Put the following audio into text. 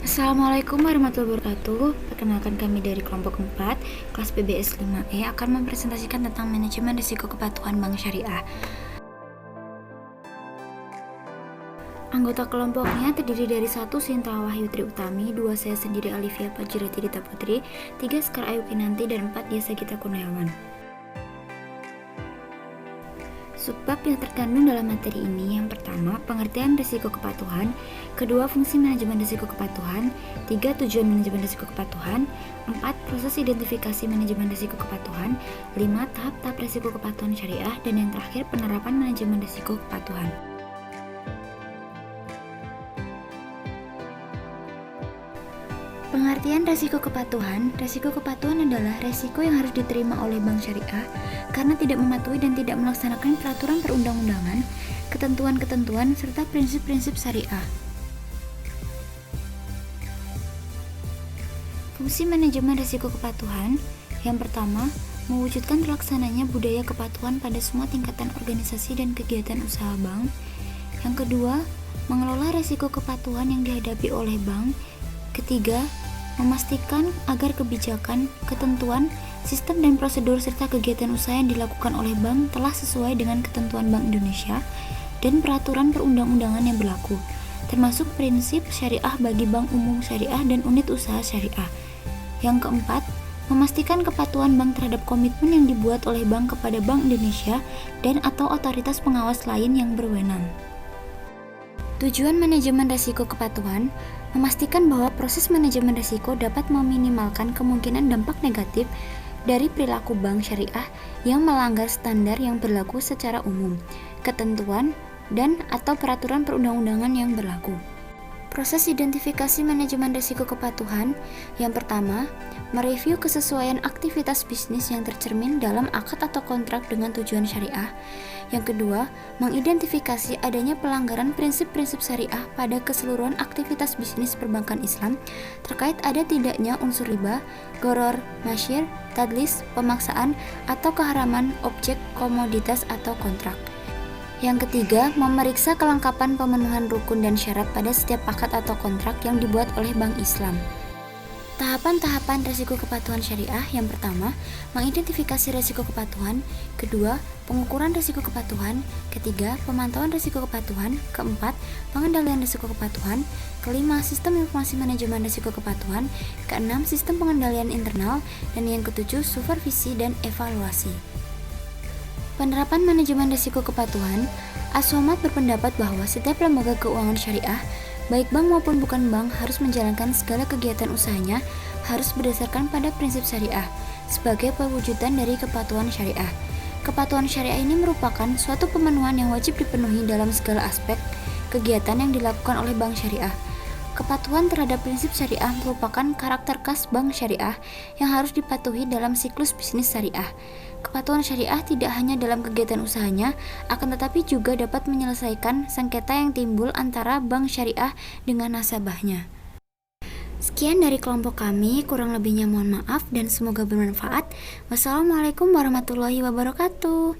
Assalamualaikum warahmatullahi wabarakatuh. Perkenalkan, kami dari kelompok 4 kelas PBS 5E akan mempresentasikan tentang manajemen risiko kepatuhan bank syariah. Anggota kelompoknya terdiri dari 1 Sinta Wahyu Tri Utami, 2 saya sendiri Alivia Fajirati Dita Putri, 3 Sekar Ayu Kinanti, dan 4 Yesa Gita Kurniawan. Subbab yang terkandung dalam materi ini: yang pertama, pengertian risiko kepatuhan; kedua, fungsi manajemen risiko kepatuhan; 3, tujuan manajemen risiko kepatuhan; 4, proses identifikasi manajemen risiko kepatuhan; 5, tahap-tahap risiko kepatuhan syariah; dan yang terakhir, penerapan manajemen risiko kepatuhan. Pengertian resiko kepatuhan. Resiko kepatuhan adalah resiko yang harus diterima oleh bank syariah karena tidak mematuhi dan tidak melaksanakan peraturan perundang-undangan, ketentuan-ketentuan, serta prinsip-prinsip syariah. Fungsi manajemen risiko kepatuhan. Yang pertama, mewujudkan terlaksananya budaya kepatuhan pada semua tingkatan organisasi dan kegiatan usaha bank. Yang kedua, mengelola risiko kepatuhan yang dihadapi oleh bank. Ketiga, memastikan agar kebijakan, ketentuan, sistem dan prosedur serta kegiatan usaha yang dilakukan oleh bank telah sesuai dengan ketentuan Bank Indonesia dan peraturan perundang-undangan yang berlaku, termasuk prinsip syariah bagi bank umum syariah dan unit usaha syariah. Yang keempat, memastikan kepatuhan bank terhadap komitmen yang dibuat oleh bank kepada Bank Indonesia dan atau otoritas pengawas lain yang berwenang. Tujuan manajemen risiko kepatuhan: memastikan bahwa proses manajemen risiko dapat meminimalkan kemungkinan dampak negatif dari perilaku bank syariah yang melanggar standar yang berlaku secara umum, ketentuan, dan atau peraturan perundang-undangan yang berlaku. Proses identifikasi manajemen risiko kepatuhan. Yang pertama, mereview kesesuaian aktivitas bisnis yang tercermin dalam akad atau kontrak dengan tujuan syariah. Yang kedua, mengidentifikasi adanya pelanggaran prinsip-prinsip syariah pada keseluruhan aktivitas bisnis perbankan Islam terkait ada tidaknya unsur riba, gharar, masyir, tadlis, pemaksaan, atau keharaman objek, komoditas, atau kontrak. Yang ketiga, memeriksa kelengkapan pemenuhan rukun dan syarat pada setiap akad atau kontrak yang dibuat oleh Bank Islam. Tahapan-tahapan risiko kepatuhan syariah. Yang pertama, mengidentifikasi risiko kepatuhan. Kedua, pengukuran risiko kepatuhan. Ketiga, pemantauan risiko kepatuhan. Keempat, pengendalian risiko kepatuhan. Kelima, sistem informasi manajemen risiko kepatuhan. Keenam, sistem pengendalian internal. Dan yang ketujuh, supervisi dan evaluasi. Penerapan manajemen risiko kepatuhan. As-Somad berpendapat bahwa setiap lembaga keuangan syariah, baik bank maupun bukan bank, harus menjalankan segala kegiatan usahanya harus berdasarkan pada prinsip syariah sebagai pewujudan dari kepatuhan syariah. Kepatuhan syariah ini merupakan suatu pemenuhan yang wajib dipenuhi dalam segala aspek kegiatan yang dilakukan oleh bank syariah. Kepatuhan terhadap prinsip syariah merupakan karakter khas bank syariah yang harus dipatuhi dalam siklus bisnis syariah. Kepatuhan syariah tidak hanya dalam kegiatan usahanya, akan tetapi juga dapat menyelesaikan sengketa yang timbul antara bank syariah dengan nasabahnya. Sekian dari kelompok kami, kurang lebihnya mohon maaf dan semoga bermanfaat. Wassalamualaikum warahmatullahi wabarakatuh.